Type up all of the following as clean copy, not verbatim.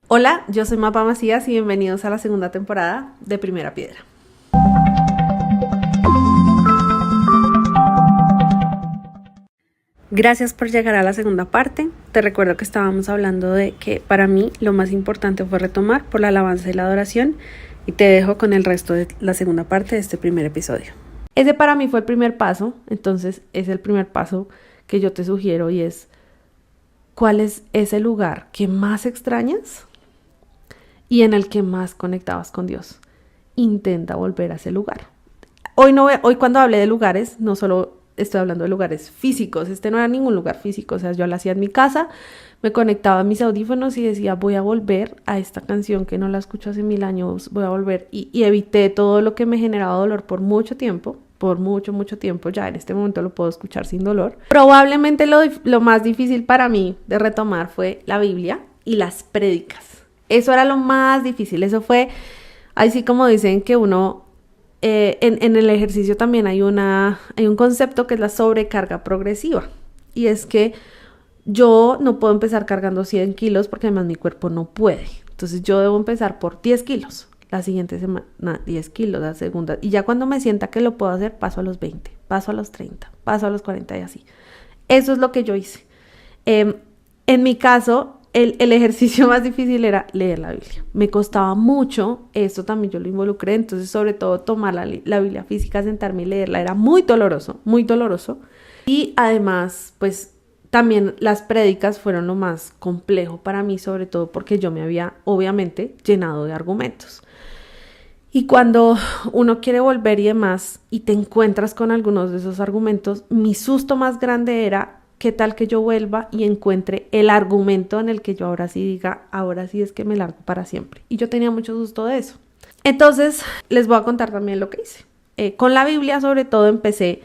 Hola, yo soy Mapa Macías y bienvenidos a la segunda temporada de Primera Piedra. Gracias por llegar a la segunda parte. Te recuerdo que estábamos hablando de que para mí lo más importante fue retomar por la alabanza y la adoración, y te dejo con el resto de la segunda parte de este primer episodio. Ese para mí fue el primer paso, entonces es el primer paso que yo te sugiero, y es: ¿cuál es ese lugar que más extrañas y en el que más conectabas con Dios? Intenta volver a ese lugar. Hoy cuando hablé de lugares, no solo estoy hablando de lugares físicos. Este no era ningún lugar físico, o sea, yo lo hacía en mi casa, me conectaba a mis audífonos y decía, voy a volver a esta canción que no la escucho hace 1000 años, voy a volver, y evité todo lo que me generaba dolor por mucho tiempo, mucho tiempo. Ya en este momento lo puedo escuchar sin dolor. Probablemente lo más difícil para mí de retomar fue la Biblia y las prédicas. Eso era lo más difícil. Eso fue, así como dicen que uno, en el ejercicio también hay un concepto que es la sobrecarga progresiva. Y es que yo no puedo empezar cargando 100 kilos porque además mi cuerpo no puede. Entonces yo debo empezar por 10 kilos. La siguiente semana 10 kilos, la segunda. Y ya cuando me sienta que lo puedo hacer, paso a los 20, paso a los 30, paso a los 40 y así. Eso es lo que yo hice. En mi caso, el ejercicio más difícil era leer la Biblia. Me costaba mucho, esto también yo lo involucré, entonces sobre todo tomar la Biblia física, sentarme y leerla, era muy doloroso, muy doloroso. Y además, pues también las prédicas fueron lo más complejo para mí, sobre todo porque yo me había obviamente llenado de argumentos. Y cuando uno quiere volver y demás, y te encuentras con algunos de esos argumentos, mi susto más grande era: ¿qué tal que yo vuelva y encuentre el argumento en el que yo ahora sí diga, ahora sí es que me largo para siempre? Y yo tenía mucho susto de eso. Entonces, les voy a contar también lo que hice. Con la Biblia, sobre todo, empecé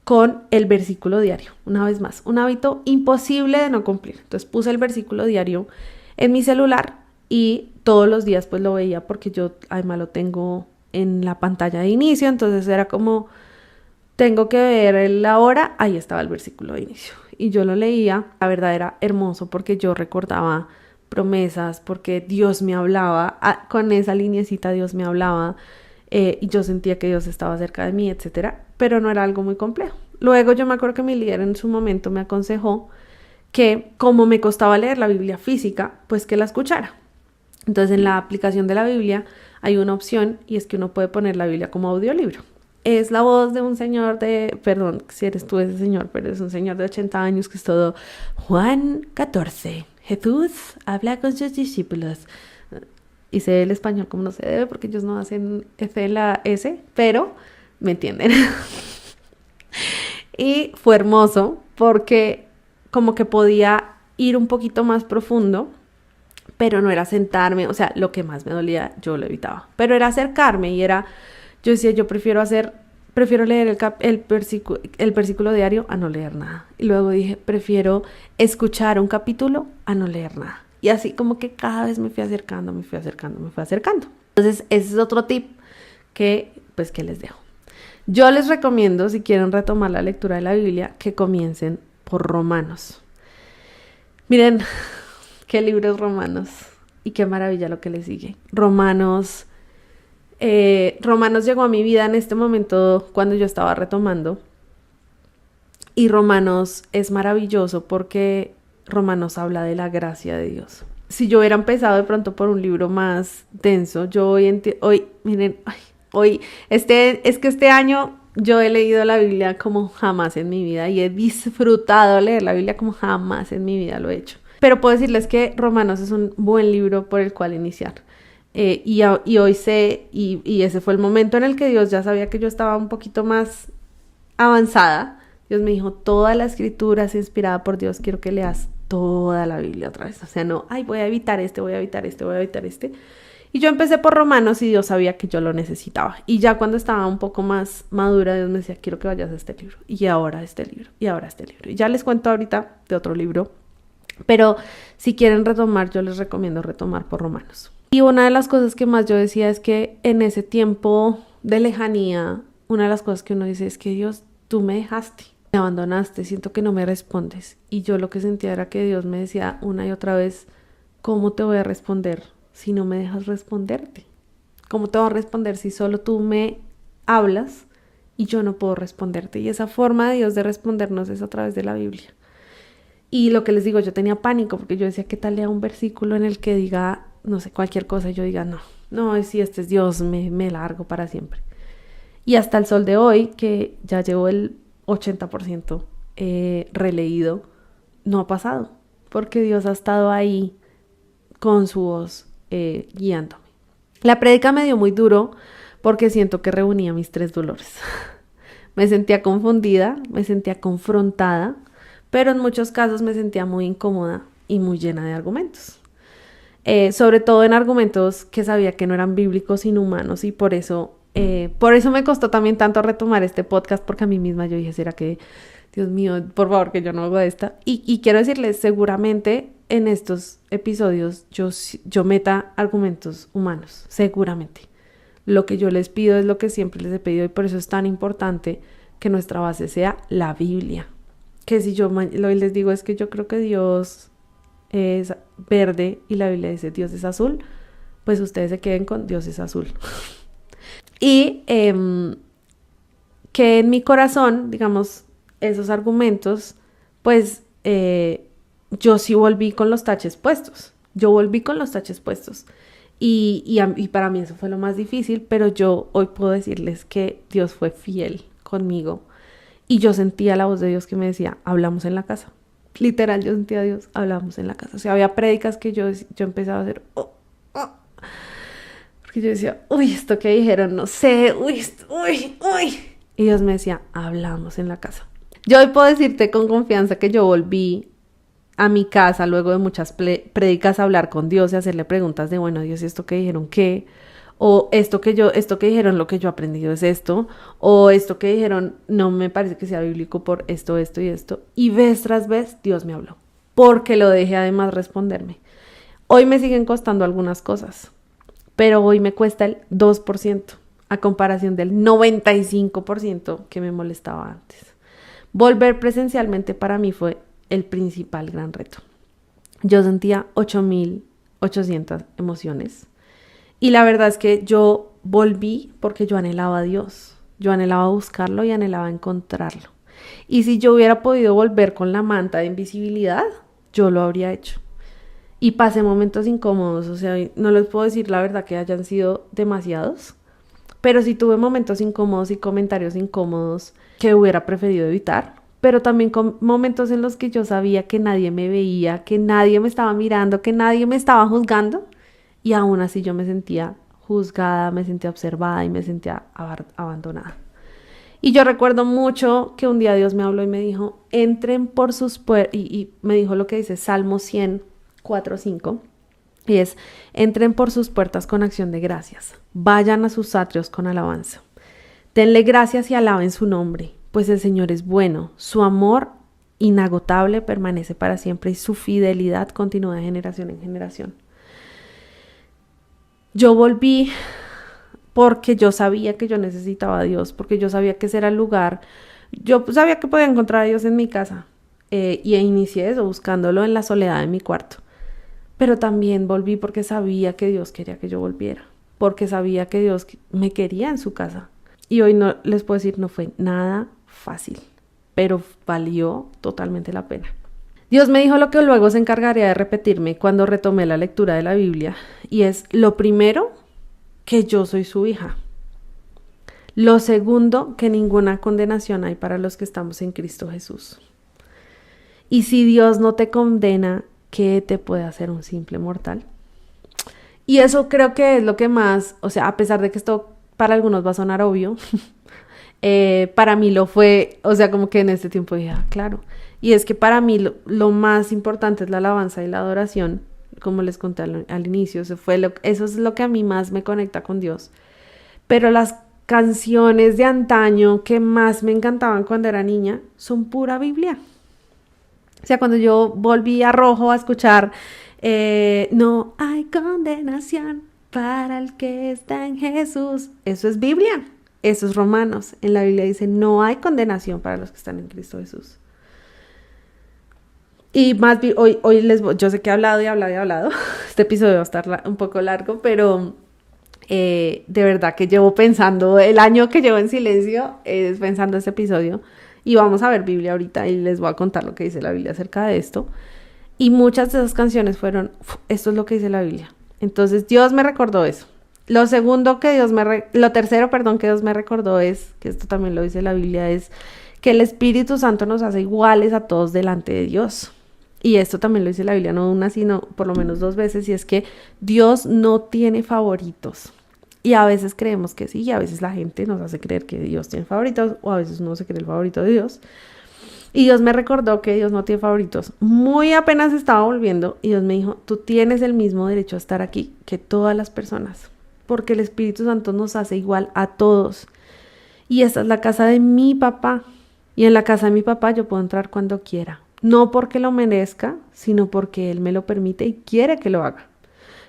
con el versículo diario. Una vez más, un hábito imposible de no cumplir. Entonces, puse el versículo diario en mi celular y todos los días pues lo veía, porque yo además lo tengo en la pantalla de inicio. Entonces era como, tengo que ver la hora, ahí estaba el versículo de inicio. Y yo lo leía. La verdad era hermoso porque yo recordaba promesas, porque Dios me hablaba, con esa lineecita Dios me hablaba, y yo sentía que Dios estaba cerca de mí, etcétera, pero no era algo muy complejo. Luego yo me acuerdo que mi líder en su momento me aconsejó que, como me costaba leer la Biblia física, pues que la escuchara. Entonces en la aplicación de la Biblia hay una opción, y es que uno puede poner la Biblia como audiolibro. Es la voz de un señor perdón si eres tú ese señor, pero es un señor de 80 años que es todo: Juan 14, Jesús habla con sus discípulos. Hice el español como no se debe porque ellos no hacen F en la S, pero me entienden. Y fue hermoso porque como que podía ir un poquito más profundo, pero no era sentarme, o sea, lo que más me dolía yo lo evitaba, pero era acercarme, y era... Yo decía, yo prefiero leer el versículo diario a no leer nada. Y luego dije, prefiero escuchar un capítulo a no leer nada. Y así como que cada vez me fui acercando. Entonces, ese es otro tip que les dejo. Yo les recomiendo, si quieren retomar la lectura de la Biblia, que comiencen por Romanos. Miren, qué libro es Romanos. Y qué maravilla lo que le sigue. Romanos llegó a mi vida en este momento cuando yo estaba retomando, y Romanos es maravilloso porque Romanos habla de la gracia de Dios. Si yo hubiera empezado de pronto por un libro más denso, yo este año yo he leído la Biblia como jamás en mi vida, y he disfrutado leer la Biblia como jamás en mi vida lo he hecho. Pero puedo decirles que Romanos es un buen libro por el cual iniciar. Y hoy sé, y ese fue el momento en el que Dios ya sabía que yo estaba un poquito más avanzada. Dios me dijo, toda la escritura es inspirada por Dios, quiero que leas toda la Biblia otra vez. O sea, no, voy a evitar este. Y yo empecé por Romanos, y Dios sabía que yo lo necesitaba. Y ya cuando estaba un poco más madura, Dios me decía, quiero que vayas a este libro, y ahora este libro, y ahora este libro. Y ya les cuento ahorita de otro libro, pero si quieren retomar, yo les recomiendo retomar por Romanos. Y una de las cosas que más yo decía es que en ese tiempo de lejanía, una de las cosas que uno dice es que Dios, tú me dejaste, me abandonaste, siento que no me respondes. Y yo lo que sentía era que Dios me decía una y otra vez, ¿cómo te voy a responder si no me dejas responderte? ¿Cómo te voy a responder si solo tú me hablas y yo no puedo responderte? Y esa forma de Dios de respondernos es a través de la Biblia. Y lo que les digo, yo tenía pánico porque yo decía, ¿qué tal lea un versículo en el que diga, no sé, cualquier cosa? Y yo diga, no, si este es Dios, me largo para siempre. Y hasta el sol de hoy, que ya llevo el 80% releído, no ha pasado, porque Dios ha estado ahí con su voz guiándome. La prédica me dio muy duro porque siento que reunía mis 3 dolores. Me sentía confundida, me sentía confrontada, pero en muchos casos me sentía muy incómoda y muy llena de argumentos. Sobre todo en argumentos que sabía que no eran bíblicos sino humanos, y por eso me costó también tanto retomar este podcast, porque a mí misma yo dije, ¿será que, Dios mío, por favor, que yo no hago esta? Y quiero decirles, seguramente en estos episodios yo meta argumentos humanos, seguramente. Lo que yo les pido es lo que siempre les he pedido, y por eso es tan importante que nuestra base sea la Biblia. Que si yo lo les digo es que yo creo que Dios es verde y la Biblia dice Dios es azul, pues ustedes se queden con Dios es azul. Y que en mi corazón, digamos, esos argumentos, pues yo sí volví con los taches puestos. Y para mí eso fue lo más difícil, pero yo hoy puedo decirles que Dios fue fiel conmigo. Y yo sentía la voz de Dios que me decía, hablamos en la casa. Literal, yo sentía a Dios, hablamos en la casa. O sea, había prédicas que yo empezaba a hacer, porque yo decía, esto que dijeron, no sé, uy. Y Dios me decía, hablamos en la casa. Yo hoy puedo decirte con confianza que yo volví a mi casa luego de muchas prédicas a hablar con Dios y hacerle preguntas de, bueno, Dios, ¿y esto que dijeron qué? O esto que dijeron, lo que yo he aprendido es esto, o esto que dijeron no me parece que sea bíblico por esto y esto. Y vez tras vez Dios me habló, porque lo dejé además responderme. Hoy me siguen costando algunas cosas, pero hoy me cuesta el 2% a comparación del 95% que me molestaba antes. Volver presencialmente para mí fue el principal gran reto. Yo sentía 8,800 emociones. Y la verdad es que yo volví porque yo anhelaba a Dios. Yo anhelaba buscarlo y anhelaba encontrarlo. Y si yo hubiera podido volver con la manta de invisibilidad, yo lo habría hecho. Y pasé momentos incómodos, o sea, no les puedo decir la verdad que hayan sido demasiados, pero sí tuve momentos incómodos y comentarios incómodos que hubiera preferido evitar, pero también con momentos en los que yo sabía que nadie me veía, que nadie me estaba mirando, que nadie me estaba juzgando. Y aún así yo me sentía juzgada, me sentía observada y me sentía abandonada. Y yo recuerdo mucho que un día Dios me habló y me dijo, entren por sus puertas, y me dijo lo que dice Salmo 104:5, y es, entren por sus puertas con acción de gracias, vayan a sus atrios con alabanza. Denle gracias y alaben su nombre, pues el Señor es bueno, su amor inagotable permanece para siempre y su fidelidad continúa de generación en generación. Yo volví porque yo sabía que yo necesitaba a Dios, porque yo sabía que ese era el lugar. Yo sabía que podía encontrar a Dios en mi casa y inicié eso buscándolo en la soledad de mi cuarto. Pero también volví porque sabía que Dios quería que yo volviera, porque sabía que Dios me quería en su casa. Y hoy no les puedo decir, no fue nada fácil, pero valió totalmente la pena. Dios me dijo lo que luego se encargaría de repetirme cuando retomé la lectura de la Biblia, y es, lo primero, que yo soy su hija. Lo segundo, que ninguna condenación hay para los que estamos en Cristo Jesús. Y si Dios no te condena, ¿qué te puede hacer un simple mortal? Y eso creo que es lo que más, o sea, a pesar de que esto para algunos va a sonar obvio, para mí lo fue, o sea, como que en este tiempo dije, claro. Y es que para mí lo más importante es la alabanza y la adoración, como les conté al inicio, eso es lo que a mí más me conecta con Dios. Pero las canciones de antaño que más me encantaban cuando era niña son pura Biblia. O sea, cuando yo volví a Rojo a escuchar no hay condenación para el que está en Jesús, eso es Biblia. Eso es Romanos. En la Biblia dice, no hay condenación para los que están en Cristo Jesús. Y más bien, yo sé que he hablado y hablado y hablado. Este episodio va a estar un poco largo, pero de verdad que llevo pensando, el año que llevo en silencio es pensando este episodio. Y vamos a ver Biblia ahorita y les voy a contar lo que dice la Biblia acerca de esto. Y muchas de esas canciones fueron, esto es lo que dice la Biblia. Entonces Dios me recordó eso. Lo tercero, que Dios me recordó es, que esto también lo dice la Biblia, es que el Espíritu Santo nos hace iguales a todos delante de Dios. Y esto también lo dice la Biblia, no una, sino por lo menos 2 veces, y es que Dios no tiene favoritos. Y a veces creemos que sí, y a veces la gente nos hace creer que Dios tiene favoritos, o a veces uno se cree el favorito de Dios. Y Dios me recordó que Dios no tiene favoritos. Muy apenas estaba volviendo, y Dios me dijo, tú tienes el mismo derecho a estar aquí que todas las personas, porque el Espíritu Santo nos hace igual a todos. Y esta es la casa de mi papá, y en la casa de mi papá yo puedo entrar cuando quiera. No porque lo merezca, sino porque Él me lo permite y quiere que lo haga.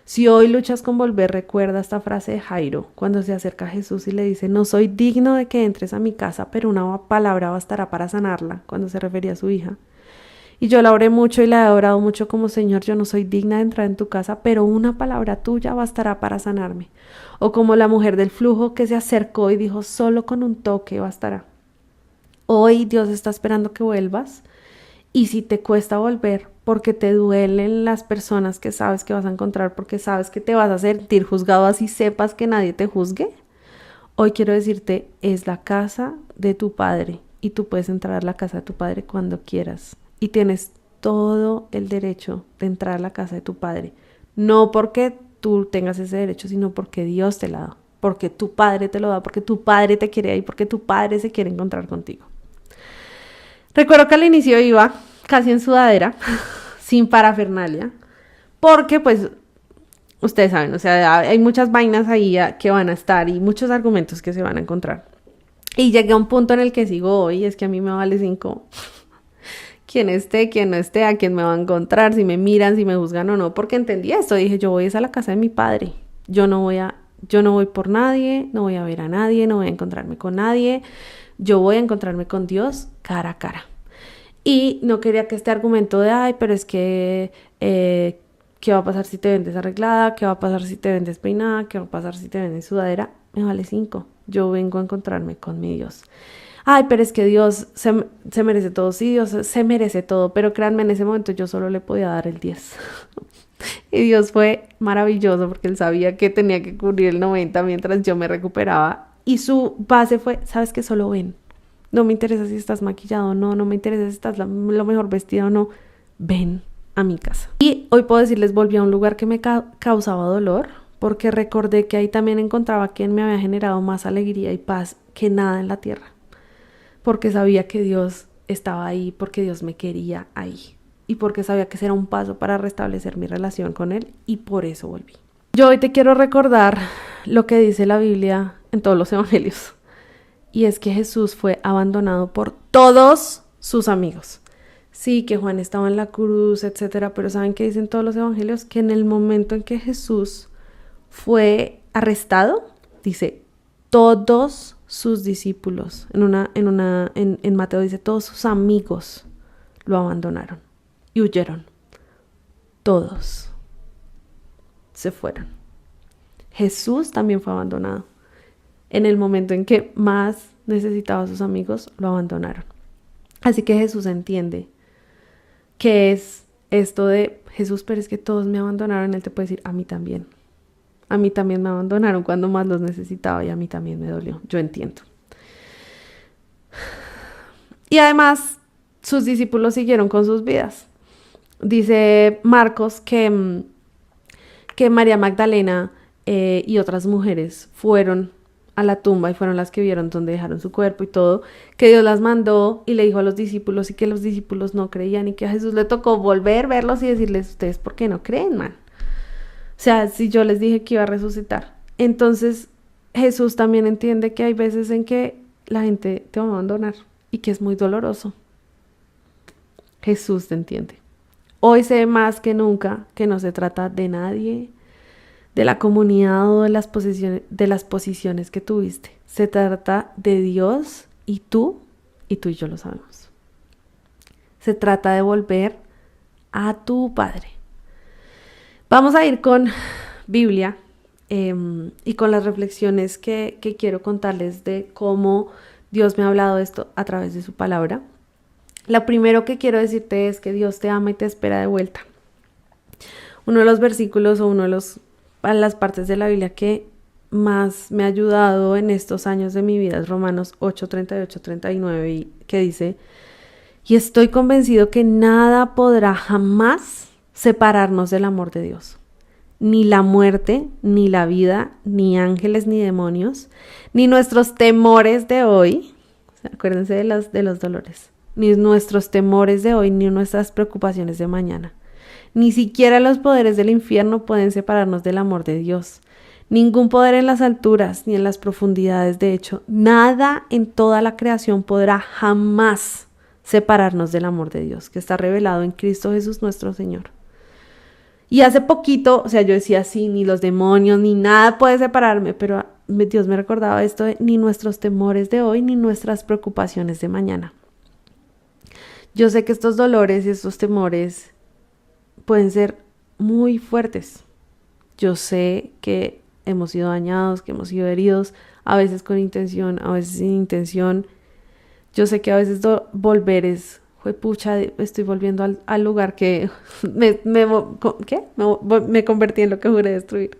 Si hoy luchas con volver, recuerda esta frase de Jairo, cuando se acerca a Jesús y le dice, no soy digno de que entres a mi casa, pero una palabra bastará para sanarla, cuando se refería a su hija. Y yo la oré mucho y la he orado mucho como, Señor, yo no soy digna de entrar en tu casa, pero una palabra tuya bastará para sanarme. O como la mujer del flujo que se acercó y dijo, solo con un toque bastará. Hoy Dios está esperando que vuelvas. Y si te cuesta volver porque te duelen las personas que sabes que vas a encontrar, porque sabes que te vas a sentir juzgado así sepas que nadie te juzgue, hoy quiero decirte, es la casa de tu Padre y tú puedes entrar a la casa de tu Padre cuando quieras. Y tienes todo el derecho de entrar a la casa de tu Padre. No porque tú tengas ese derecho, sino porque Dios te lo da, porque tu Padre te lo da, porque tu Padre te quiere ahí, porque tu Padre se quiere encontrar contigo. Recuerdo que al inicio iba casi en sudadera, sin parafernalia, porque pues ustedes saben, o sea, hay muchas vainas ahí que van a estar y muchos argumentos que se van a encontrar. Y llegué a un punto en el que sigo hoy, es que a mí me vale 5 quién esté, quién no esté, a quién me va a encontrar, si me miran, si me juzgan o no, porque entendí esto, dije, yo voy a la casa de mi padre, yo no voy por nadie, no voy a ver a nadie, no voy a encontrarme con nadie, yo voy a encontrarme con Dios cara a cara. Y no quería que este argumento de, ay, pero es que, ¿qué va a pasar si te ven desarreglada? ¿Qué va a pasar si te ven despeinada? ¿Qué va a pasar si te ven en sudadera? Me vale 5. Yo vengo a encontrarme con mi Dios. Ay, pero es que Dios se merece todo. Sí, Dios se merece todo, pero créanme, en ese momento yo solo le podía dar el 10. Y Dios fue maravilloso porque Él sabía que tenía que cubrir el 90 mientras yo me recuperaba. Y su base fue, ¿sabes qué? Solo ven. No me interesa si estás maquillado o no, no me interesa si estás lo mejor vestido o no. Ven a mi casa. Y hoy puedo decirles, volví a un lugar que me causaba dolor, porque recordé que ahí también encontraba quien me había generado más alegría y paz que nada en la tierra. Porque sabía que Dios estaba ahí, porque Dios me quería ahí. Y porque sabía que ese era un paso para restablecer mi relación con Él, y por eso volví. Yo hoy te quiero recordar lo que dice la Biblia en todos los evangelios. Y es que Jesús fue abandonado por todos sus amigos. Sí, que Juan estaba en la cruz, etcétera, pero ¿saben qué dicen todos los evangelios? Que en el momento en que Jesús fue arrestado, dice, todos sus discípulos, en Mateo dice, todos sus amigos lo abandonaron y huyeron. Todos se fueron. Jesús también fue abandonado. En el momento en que más necesitaba a sus amigos, lo abandonaron. Así que Jesús entiende que es esto de Jesús, pero es que todos me abandonaron. Él te puede decir, a mí también. A mí también me abandonaron cuando más los necesitaba y a mí también me dolió. Yo entiendo. Y además, sus discípulos siguieron con sus vidas. Dice Marcos que María Magdalena y otras mujeres fueron a la tumba y fueron las que vieron donde dejaron su cuerpo y todo, que Dios las mandó y le dijo a los discípulos y que los discípulos no creían y que a Jesús le tocó volver, verlos y decirles, ustedes, ¿por qué no creen, man? O sea, si yo les dije que iba a resucitar. Entonces, Jesús también entiende que hay veces en que la gente te va a abandonar y que es muy doloroso. Jesús te entiende. Hoy sé más que nunca que no se trata de nadie, de la comunidad o de las posiciones que tuviste. Se trata de Dios y tú y yo lo sabemos. Se trata de volver a tu Padre. Vamos a ir con Biblia y con las reflexiones que quiero contarles de cómo Dios me ha hablado esto a través de su palabra. Lo primero que quiero decirte es que Dios te ama y te espera de vuelta. Uno de los versículos o las partes de la Biblia que más me ha ayudado en estos años de mi vida es Romanos 8, 38, 39, y que dice: y estoy convencido que nada podrá jamás separarnos del amor de Dios. Ni la muerte, ni la vida, ni ángeles, ni demonios, ni nuestros temores de hoy. Acuérdense de los dolores. Ni nuestros temores de hoy, ni nuestras preocupaciones de mañana. Ni siquiera los poderes del infierno pueden separarnos del amor de Dios. Ningún poder en las alturas, ni en las profundidades. De hecho, nada en toda la creación podrá jamás separarnos del amor de Dios, que está revelado en Cristo Jesús nuestro Señor. Y hace poquito, yo decía, sí, ni los demonios, ni nada puede separarme, pero Dios me recordaba esto de ni nuestros temores de hoy, ni nuestras preocupaciones de mañana. Yo sé que estos dolores y estos temores pueden ser muy fuertes. Yo sé que hemos sido dañados, que hemos sido heridos, a veces con intención, a veces sin intención. Yo sé que a veces volver es, pucha, estoy volviendo al lugar que me convertí en lo que juré destruir.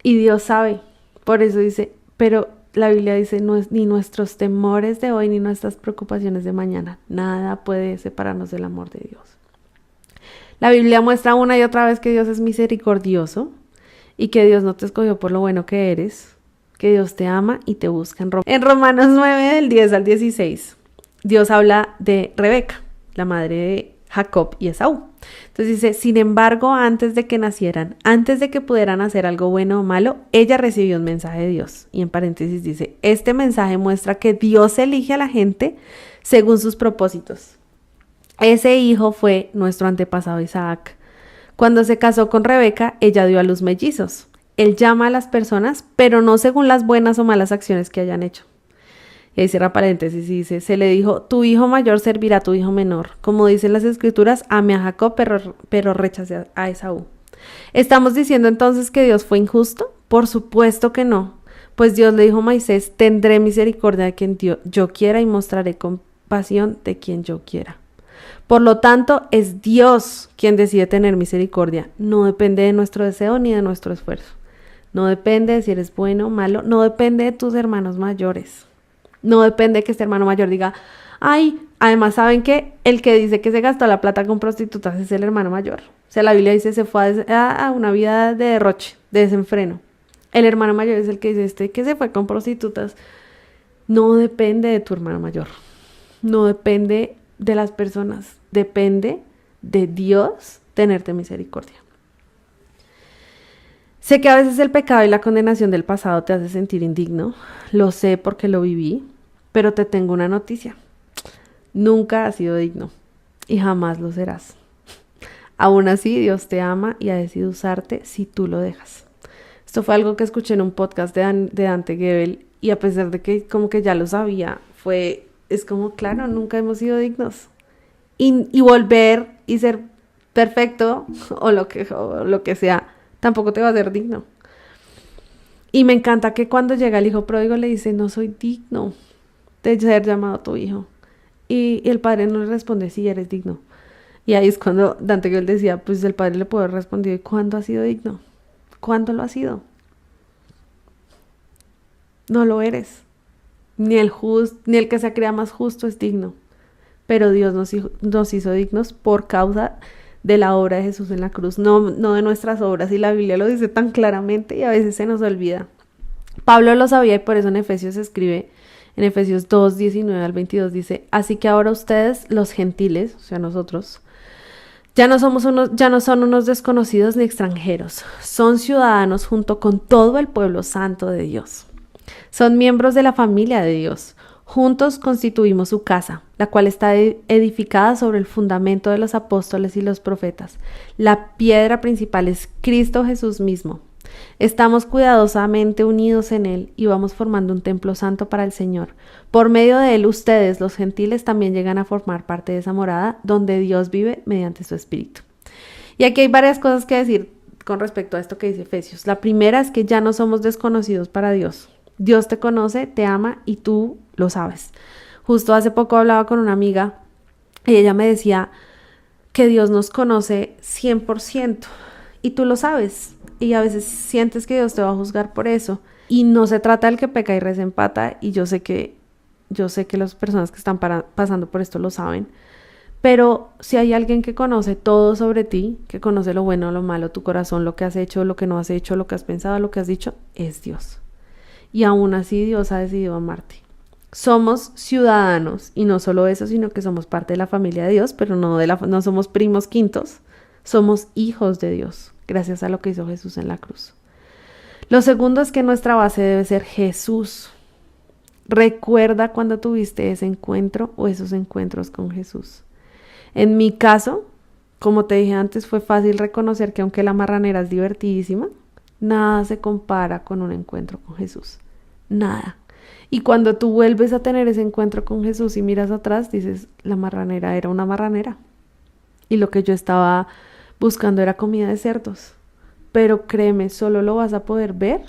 Y Dios sabe, por eso dice, pero la Biblia dice, no es ni nuestros temores de hoy, ni nuestras preocupaciones de mañana. Nada puede separarnos del amor de Dios. La Biblia muestra una y otra vez que Dios es misericordioso y que Dios no te escogió por lo bueno que eres, que Dios te ama y te busca. En Romanos 9, del 10 al 16, Dios habla de Rebeca, la madre de Jacob y Esaú. Entonces dice, sin embargo, antes de que nacieran, antes de que pudieran hacer algo bueno o malo, ella recibió un mensaje de Dios. Y en paréntesis dice, este mensaje muestra que Dios elige a la gente según sus propósitos. Ese hijo fue nuestro antepasado Isaac. Cuando se casó con Rebeca, ella dio a luz mellizos. Él llama a las personas, pero no según las buenas o malas acciones que hayan hecho. Y ahí cierra paréntesis y dice, se le dijo, tu hijo mayor servirá a tu hijo menor. Como dicen las escrituras, amé a Jacob, pero rechacé a Esaú. ¿Estamos diciendo entonces que Dios fue injusto? Por supuesto que no. Pues Dios le dijo a Moisés, tendré misericordia de quien yo quiera y mostraré compasión de quien yo quiera. Por lo tanto, es Dios quien decide tener misericordia. No depende de nuestro deseo ni de nuestro esfuerzo. No depende de si eres bueno o malo. No depende de tus hermanos mayores. No depende de que este hermano mayor diga, ay, además, ¿saben qué? El que dice que se gastó la plata con prostitutas es el hermano mayor. O sea, la Biblia dice se fue a una vida de derroche, de desenfreno. El hermano mayor es el que dice que se fue con prostitutas. No depende de tu hermano mayor. No depende de las personas. Depende de Dios tenerte misericordia. Sé que a veces el pecado y la condenación del pasado te hace sentir indigno. Lo sé porque lo viví, pero te tengo una noticia. Nunca has sido digno y jamás lo serás. Aún así, Dios te ama y ha decidido usarte si tú lo dejas. Esto fue algo que escuché en un podcast de Dante Gebel y a pesar de que como que ya lo sabía, es como, claro, nunca hemos sido dignos. Y volver y ser perfecto o lo que sea, tampoco te va a ser digno. Y me encanta que cuando llega el hijo pródigo le dice, no soy digno de ser llamado tu hijo. Y el padre no le responde, sí, eres digno. Y ahí es cuando Dante Gebel decía, pues el padre le puede haber respondido, ¿y cuándo ha sido digno? ¿Cuándo lo ha sido? No lo eres. Ni el que se crea más justo es digno. Pero Dios nos hizo dignos por causa de la obra de Jesús en la cruz, no de nuestras obras, y la Biblia lo dice tan claramente y a veces se nos olvida. Pablo lo sabía y por eso en Efesios escribe, en Efesios 2, 19 al 22 dice, así que ahora ustedes, los gentiles, o sea nosotros, ya no son unos desconocidos ni extranjeros, son ciudadanos junto con todo el pueblo santo de Dios. Son miembros de la familia de Dios. Juntos constituimos su casa, la cual está edificada sobre el fundamento de los apóstoles y los profetas. La piedra principal es Cristo Jesús mismo. Estamos cuidadosamente unidos en Él y vamos formando un templo santo para el Señor. Por medio de Él, ustedes, los gentiles, también llegan a formar parte de esa morada donde Dios vive mediante su Espíritu. Y aquí hay varias cosas que decir con respecto a esto que dice Efesios. La primera es que ya no somos desconocidos para Dios. Dios te conoce, te ama y tú lo sabes. Justo hace poco hablaba con una amiga y ella me decía que Dios nos conoce 100% y tú lo sabes. Y a veces sientes que Dios te va a juzgar por eso. Y no se trata del que peca y reza empata. Y yo sé que las personas que están pasando por esto lo saben. Pero si hay alguien que conoce todo sobre ti, que conoce lo bueno, lo malo, tu corazón, lo que has hecho, lo que no has hecho, lo que has pensado, lo que has dicho, es Dios. Y aún así Dios ha decidido amarte. Somos ciudadanos, y no solo eso, sino que somos parte de la familia de Dios, pero no somos primos quintos, somos hijos de Dios, gracias a lo que hizo Jesús en la cruz. Lo segundo es que nuestra base debe ser Jesús. Recuerda cuando tuviste ese encuentro o esos encuentros con Jesús. En mi caso, como te dije antes, fue fácil reconocer que aunque la marranera es divertidísima, nada se compara con un encuentro con Jesús. Nada. Y cuando tú vuelves a tener ese encuentro con Jesús y miras atrás, dices, la marranera era una marranera. Y lo que yo estaba buscando era comida de cerdos. Pero créeme, solo lo vas a poder ver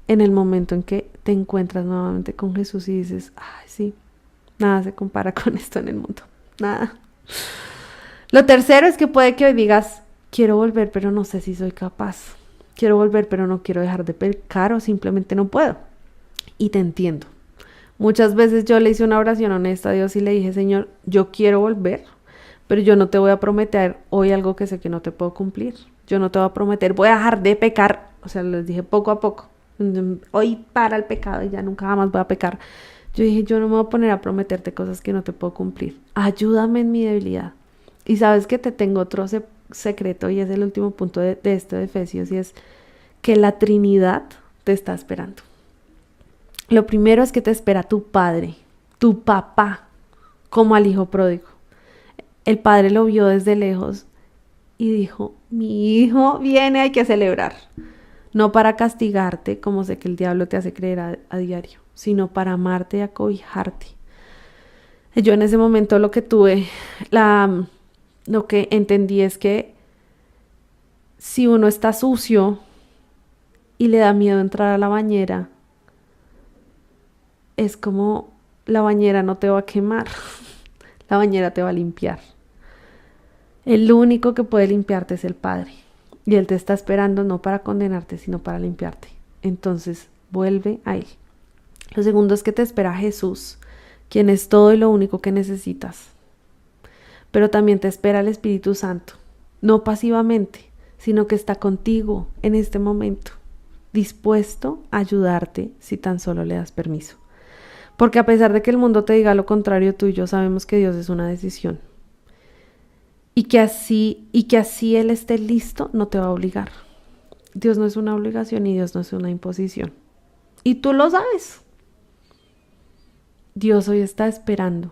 en el momento en que te encuentras nuevamente con Jesús y dices, ay, sí, nada se compara con esto en el mundo. Nada. Lo tercero es que puede que hoy digas, quiero volver, pero no sé si soy capaz. Quiero volver, pero no quiero dejar de pecar o simplemente no puedo. Y te entiendo. Muchas veces yo le hice una oración honesta a Dios y le dije, Señor, yo quiero volver, pero yo no te voy a prometer hoy algo que sé que no te puedo cumplir. Yo no te voy a prometer, voy a dejar de pecar. O sea, les dije poco a poco. Hoy para el pecado y ya nunca más voy a pecar. Yo dije, yo no me voy a poner a prometerte cosas que no te puedo cumplir. Ayúdame en mi debilidad. Y sabes que te tengo otro secreto y es el último punto de esto de Efesios y es que la Trinidad te está esperando. Lo primero es que te espera tu padre, tu papá, como al hijo pródigo. El padre lo vio desde lejos y dijo, mi hijo viene, hay que celebrar. No para castigarte, como sé que el diablo te hace creer a diario, sino para amarte y acobijarte. Yo en ese momento lo que entendí es que si uno está sucio y le da miedo entrar a la bañera, es como la bañera no te va a quemar, la bañera te va a limpiar. El único que puede limpiarte es el Padre. Y Él te está esperando no para condenarte, sino para limpiarte. Entonces, vuelve a Él. Lo segundo es que te espera Jesús, quien es todo y lo único que necesitas. Pero también te espera el Espíritu Santo, no pasivamente, sino que está contigo en este momento, dispuesto a ayudarte si tan solo le das permiso. Porque a pesar de que el mundo te diga lo contrario, tú y yo sabemos que Dios es una decisión. Y que así Él esté listo, no te va a obligar. Dios no es una obligación y Dios no es una imposición. Y tú lo sabes. Dios hoy está esperando.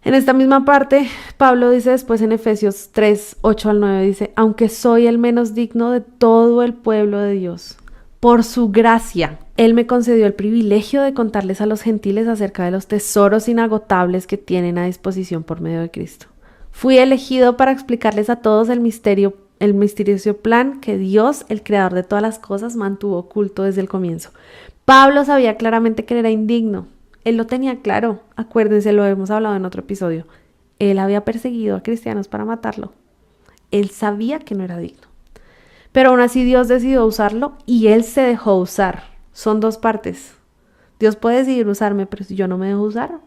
En esta misma parte, Pablo dice después en Efesios 3, 8 al 9, dice, aunque soy el menos digno de todo el pueblo de Dios, por su gracia, Él me concedió el privilegio de contarles a los gentiles acerca de los tesoros inagotables que tienen a disposición por medio de Cristo. Fui elegido para explicarles a todos el misterioso plan que Dios, el creador de todas las cosas, mantuvo oculto desde el comienzo. Pablo sabía claramente que él era indigno. Él lo tenía claro. Acuérdense, lo hemos hablado en otro episodio. Él había perseguido a cristianos para matarlo. Él sabía que no era digno. Pero aún así Dios decidió usarlo y Él se dejó usar. Son dos partes. Dios puede decidir usarme, pero si yo no me dejo usar,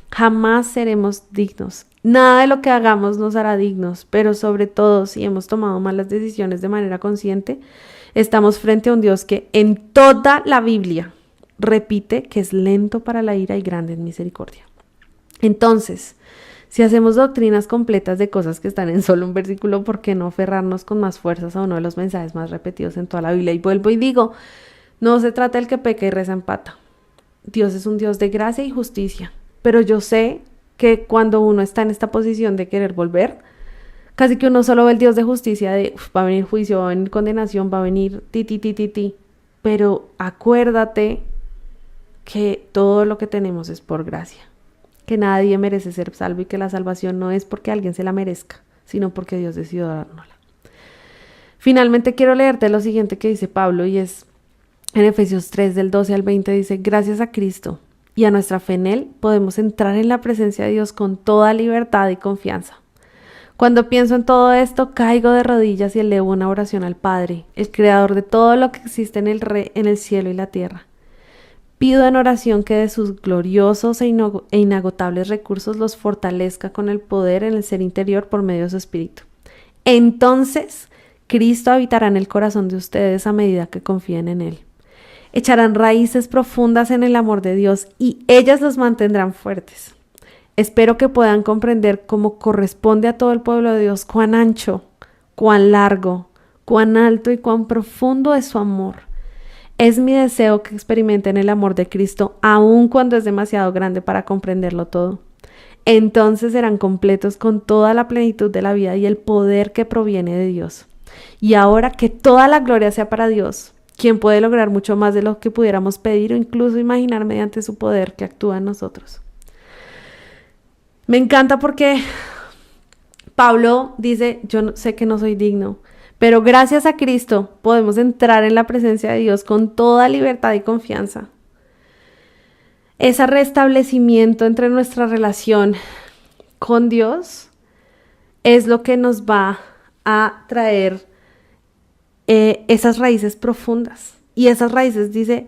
jamás seremos dignos. Nada de lo que hagamos nos hará dignos, pero sobre todo si hemos tomado malas decisiones de manera consciente, estamos frente a un Dios que en toda la Biblia repite que es lento para la ira y grande en misericordia. Entonces, si hacemos doctrinas completas de cosas que están en solo un versículo, ¿por qué no aferrarnos con más fuerzas a uno de los mensajes más repetidos en toda la Biblia? Y vuelvo y digo, no se trata del que peca y reza empata. Dios es un Dios de gracia y justicia, pero yo sé que cuando uno está en esta posición de querer volver, casi que uno solo ve el Dios de justicia de va a venir juicio, va a venir condenación, va a venir ti. Pero acuérdate que todo lo que tenemos es por gracia, que nadie merece ser salvo y que la salvación no es porque alguien se la merezca, sino porque Dios decidió dárnosla. Finalmente quiero leerte lo siguiente que dice Pablo y es en Efesios 3 del 12 al 20 dice: gracias a Cristo y a nuestra fe en Él podemos entrar en la presencia de Dios con toda libertad y confianza. Cuando pienso en todo esto, caigo de rodillas y elevo una oración al Padre, el creador de todo lo que existe en el cielo y la tierra. Pido en oración que de sus gloriosos e inagotables recursos los fortalezca con el poder en el ser interior por medio de su Espíritu. Entonces, Cristo habitará en el corazón de ustedes a medida que confíen en Él. Echarán raíces profundas en el amor de Dios y ellas los mantendrán fuertes. Espero que puedan comprender cómo corresponde a todo el pueblo de Dios cuán ancho, cuán largo, cuán alto y cuán profundo es su amor. Es mi deseo que experimenten el amor de Cristo aun cuando es demasiado grande para comprenderlo todo. Entonces serán completos con toda la plenitud de la vida y el poder que proviene de Dios. Y ahora que toda la gloria sea para Dios, quien puede lograr mucho más de lo que pudiéramos pedir o incluso imaginar mediante su poder que actúa en nosotros. Me encanta porque Pablo dice, yo sé que no soy digno, pero gracias a Cristo podemos entrar en la presencia de Dios con toda libertad y confianza. Ese restablecimiento entre nuestra relación con Dios es lo que nos va a traer esas raíces profundas. Y esas raíces, dice,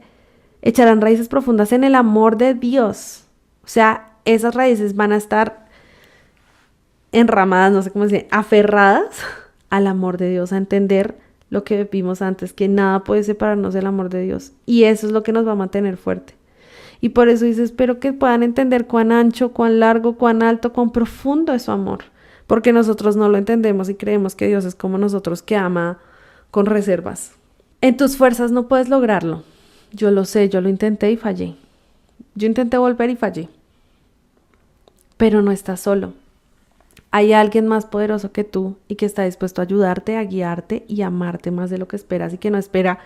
echarán raíces profundas en el amor de Dios. O sea, esas raíces van a estar enramadas, no sé cómo decir, aferradas al amor de Dios, a entender lo que vimos antes, que nada puede separarnos del amor de Dios. Y eso es lo que nos va a mantener fuerte. Y por eso dice, espero que puedan entender cuán ancho, cuán largo, cuán alto, cuán profundo es su amor. Porque nosotros no lo entendemos y creemos que Dios es como nosotros, que ama con reservas. En tus fuerzas no puedes lograrlo. Yo lo sé, yo lo intenté y fallé. Yo intenté volver y fallé. Pero no estás solo. Hay alguien más poderoso que tú y que está dispuesto a ayudarte, a guiarte y a amarte más de lo que esperas y que no espera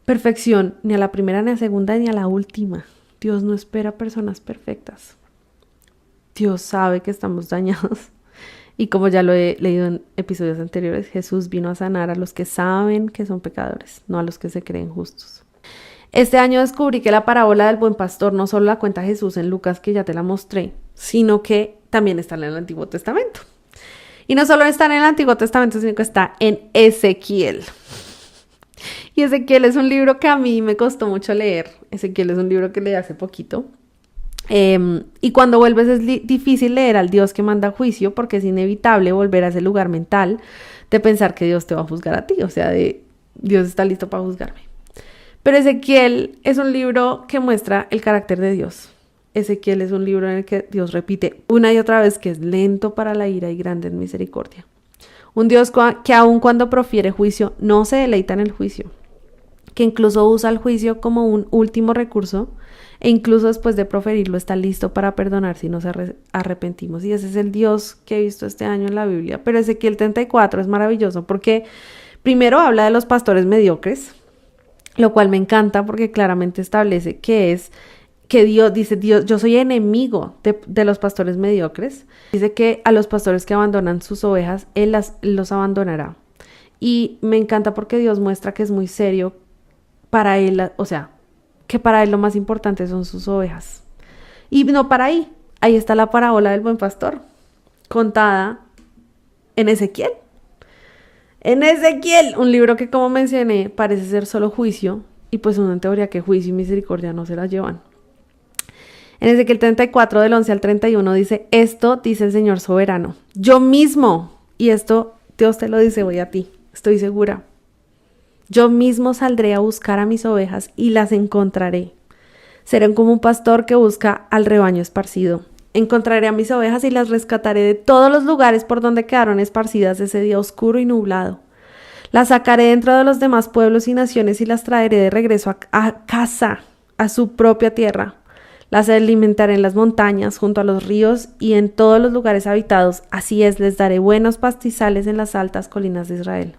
perfección ni a la primera, ni a la segunda, ni a la última. Dios no espera personas perfectas. Dios sabe que estamos dañados. Y como ya lo he leído en episodios anteriores, Jesús vino a sanar a los que saben que son pecadores, no a los que se creen justos. Este año descubrí que la parábola del buen pastor no solo la cuenta Jesús en Lucas, que ya te la mostré, sino que también está en el Antiguo Testamento. Y no solo está en el Antiguo Testamento, sino que está en Ezequiel. Y Ezequiel es un libro que a mí me costó mucho leer. Ezequiel es un libro que leí hace poquito. Y cuando vuelves es difícil leer al Dios que manda juicio, porque es inevitable volver a ese lugar mental de pensar que Dios te va a juzgar a ti, o sea, de Dios está listo para juzgarme. Pero Ezequiel es un libro que muestra el carácter de Dios. Ezequiel es un libro en el que Dios repite una y otra vez que es lento para la ira y grande en misericordia. Un Dios que aun cuando profiere juicio no se deleita en el juicio, que incluso usa el juicio como un último recurso e incluso después de proferirlo está listo para perdonar si nos arrepentimos. Y ese es el Dios que he visto este año en la Biblia. Pero Ezequiel 34 es maravilloso porque primero habla de los pastores mediocres, lo cual me encanta porque claramente establece que Dios dice, Dios, yo soy enemigo de los pastores mediocres. Dice que a los pastores que abandonan sus ovejas, Él los abandonará. Y me encanta porque Dios muestra que es muy serio para Él, o sea, que para Él lo más importante son sus ovejas. Y no para ahí. Ahí está la parábola del buen pastor, contada en Ezequiel. En Ezequiel, un libro que, como mencioné, parece ser solo juicio, y pues una teoría que juicio y misericordia no se la llevan. En Ezequiel 34, del 11 al 31, dice, esto dice el Señor soberano, yo mismo, y esto Dios te lo dice hoy a ti, estoy segura. Yo mismo saldré a buscar a mis ovejas y las encontraré. Seré como un pastor que busca al rebaño esparcido. Encontraré a mis ovejas y las rescataré de todos los lugares por donde quedaron esparcidas ese día oscuro y nublado. Las sacaré dentro de los demás pueblos y naciones y las traeré de regreso a casa, a su propia tierra. Las alimentaré en las montañas, junto a los ríos y en todos los lugares habitados. Así es, les daré buenos pastizales en las altas colinas de Israel.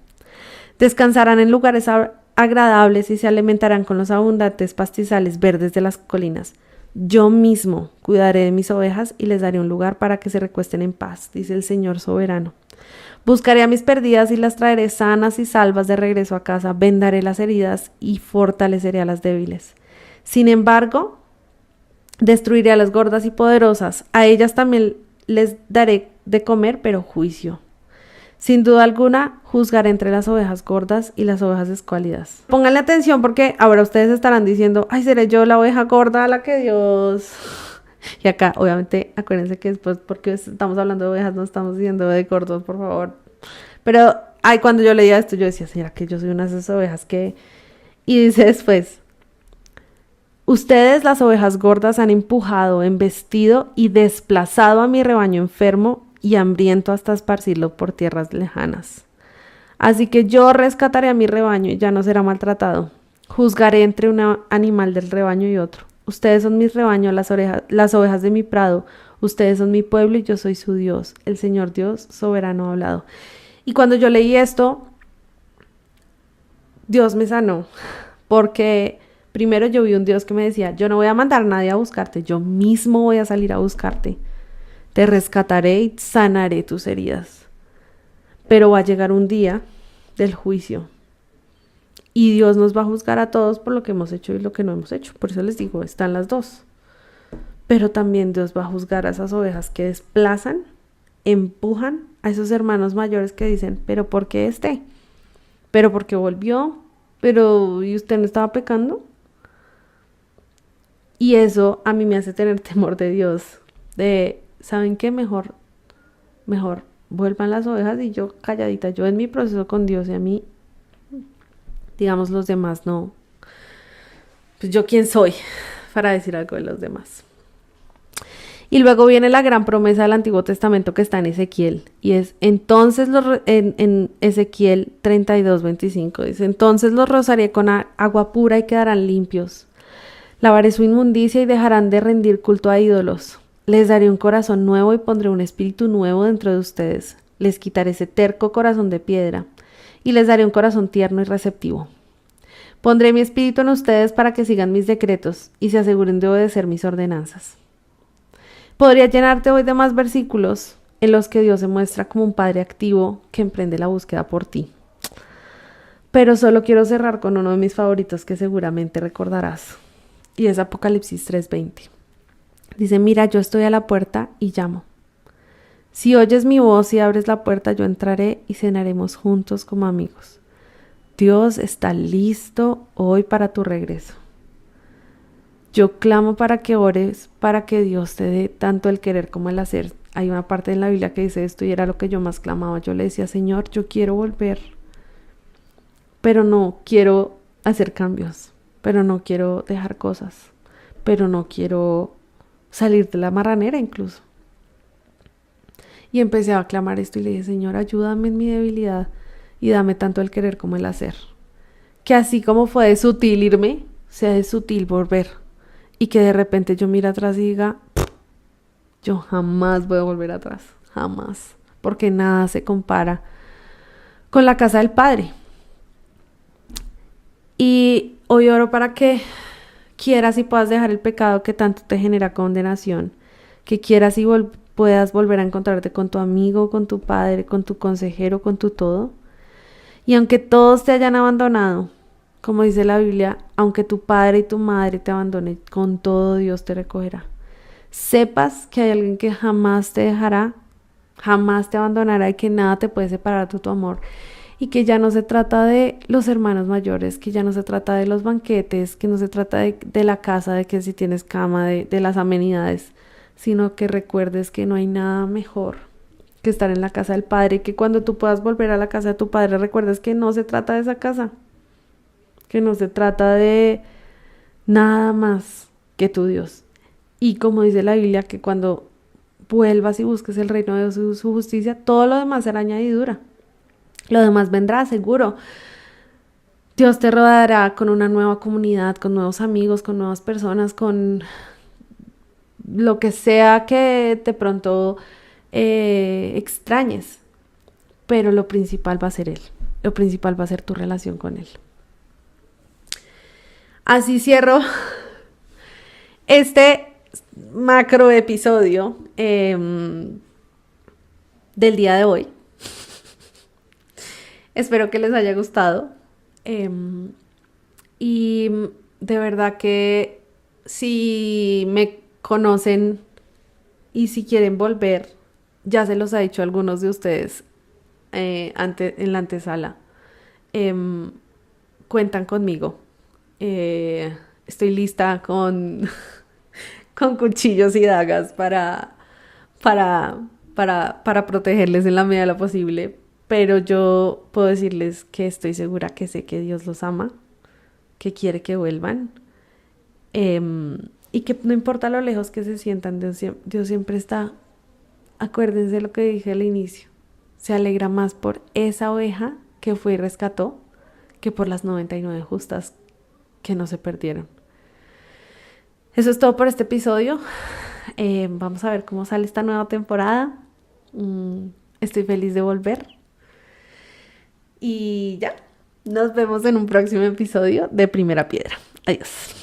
Descansarán en lugares agradables y se alimentarán con los abundantes pastizales verdes de las colinas. Yo mismo cuidaré de mis ovejas y les daré un lugar para que se recuesten en paz, dice el Señor soberano. Buscaré a mis perdidas y las traeré sanas y salvas de regreso a casa. Vendaré las heridas y fortaleceré a las débiles. Sin embargo, destruiré a las gordas y poderosas. A ellas también les daré de comer, pero juicio. Sin duda alguna, juzgaré entre las ovejas gordas y las ovejas escuálidas. Pónganle atención porque ahora ustedes estarán diciendo, ay, ¿seré yo la oveja gorda a la que Dios... Y acá, obviamente, acuérdense que después, porque estamos hablando de ovejas, no estamos diciendo de gordos, por favor. Pero, ay, cuando yo leía esto, yo decía, ¿será que yo soy una de esas ovejas que...? Y dice después, ustedes, las ovejas gordas, han empujado, embestido y desplazado a mi rebaño enfermo y hambriento hasta esparcirlo por tierras lejanas. Así que yo rescataré a mi rebaño y ya no será maltratado. Juzgaré entre un animal del rebaño y otro. Ustedes son mis rebaños, las ovejas de mi prado. Ustedes son mi pueblo y yo soy su Dios. El Señor Dios soberano ha hablado. Y cuando yo leí esto, Dios me sanó. Porque primero yo vi un Dios que me decía, yo no voy a mandar a nadie a buscarte, yo mismo voy a salir a buscarte. Te rescataré y sanaré tus heridas. Pero va a llegar un día del juicio. Y Dios nos va a juzgar a todos por lo que hemos hecho y lo que no hemos hecho. Por eso les digo, están las dos. Pero también Dios va a juzgar a esas ovejas que desplazan, empujan a esos hermanos mayores que dicen, ¿pero por qué este? ¿Pero por qué volvió? ¿Pero y usted no estaba pecando? Y eso a mí me hace tener temor de Dios. De, ¿saben qué? Mejor vuelvan las ovejas y yo calladita. Yo en mi proceso con Dios y a mí... digamos, los demás no. Pues yo quién soy para decir algo de los demás. Y luego viene la gran promesa del Antiguo Testamento que está en Ezequiel. Y es, entonces, en Ezequiel 32:25, dice, entonces los rociaré con agua pura y quedarán limpios. Lavaré su inmundicia y dejarán de rendir culto a ídolos. Les daré un corazón nuevo y pondré un espíritu nuevo dentro de ustedes. Les quitaré ese terco corazón de piedra y les daré un corazón tierno y receptivo. Pondré mi espíritu en ustedes para que sigan mis decretos y se aseguren de obedecer mis ordenanzas. Podría llenarte hoy de más versículos en los que Dios se muestra como un padre activo que emprende la búsqueda por ti. Pero solo quiero cerrar con uno de mis favoritos que seguramente recordarás, y es Apocalipsis 3:20. Dice, mira, yo estoy a la puerta y llamo. Si oyes mi voz y abres la puerta, yo entraré y cenaremos juntos como amigos. Dios está listo hoy para tu regreso. Yo clamo para que ores, para que Dios te dé tanto el querer como el hacer. Hay una parte en la Biblia que dice esto y era lo que yo más clamaba. Yo le decía, Señor, yo quiero volver, pero no quiero hacer cambios, pero no quiero dejar cosas, pero no quiero salir de la marranera incluso. Y empecé a clamar esto y le dije, Señor, ayúdame en mi debilidad y dame tanto el querer como el hacer. Que así como fue de sutil irme, sea de sutil volver. Y que de repente yo mire atrás y diga, yo jamás voy a volver atrás, jamás. Porque nada se compara con la casa del Padre. Y hoy oro para que quieras y puedas dejar el pecado que tanto te genera condenación. Que quieras y puedas volver a encontrarte con tu amigo, con tu padre, con tu consejero, con tu todo. Y aunque todos te hayan abandonado, como dice la Biblia, aunque tu padre y tu madre te abandonen, con todo Dios te recogerá. Sepas que hay alguien que jamás te dejará, jamás te abandonará y que nada te puede separar de tu amor. Y que ya no se trata de los hermanos mayores, que ya no se trata de los banquetes, que no se trata de la casa, de que si tienes cama, de las amenidades, sino que recuerdes que no hay nada mejor que estar en la casa del Padre, y que cuando tú puedas volver a la casa de tu Padre, recuerdes que no se trata de esa casa, que no se trata de nada más que tu Dios. Y como dice la Biblia, que cuando vuelvas y busques el reino de Dios y su justicia, todo lo demás será añadidura. Lo demás vendrá seguro. Dios te rodeará con una nueva comunidad, con nuevos amigos, con nuevas personas, con lo que sea que de pronto extrañes. Pero lo principal va a ser Él. Lo principal va a ser tu relación con Él. Así cierro este macro episodio del día de hoy. Espero que les haya gustado. Y de verdad que si me conocen y si quieren volver, ya se los ha dicho a algunos de ustedes en la antesala. Cuentan conmigo. Estoy lista con cuchillos y dagas para protegerles en la medida de lo posible. Pero yo puedo decirles que estoy segura que sé que Dios los ama, que quiere que vuelvan. Y que no importa lo lejos que se sientan, Dios siempre está. Acuérdense lo que dije al inicio. Se alegra más por esa oveja que fue y rescató que por las 99 justas que no se perdieron. Eso es todo por este episodio. Vamos a ver cómo sale esta nueva temporada. Estoy feliz de volver. Y ya, nos vemos en un próximo episodio de Primera Piedra. Adiós.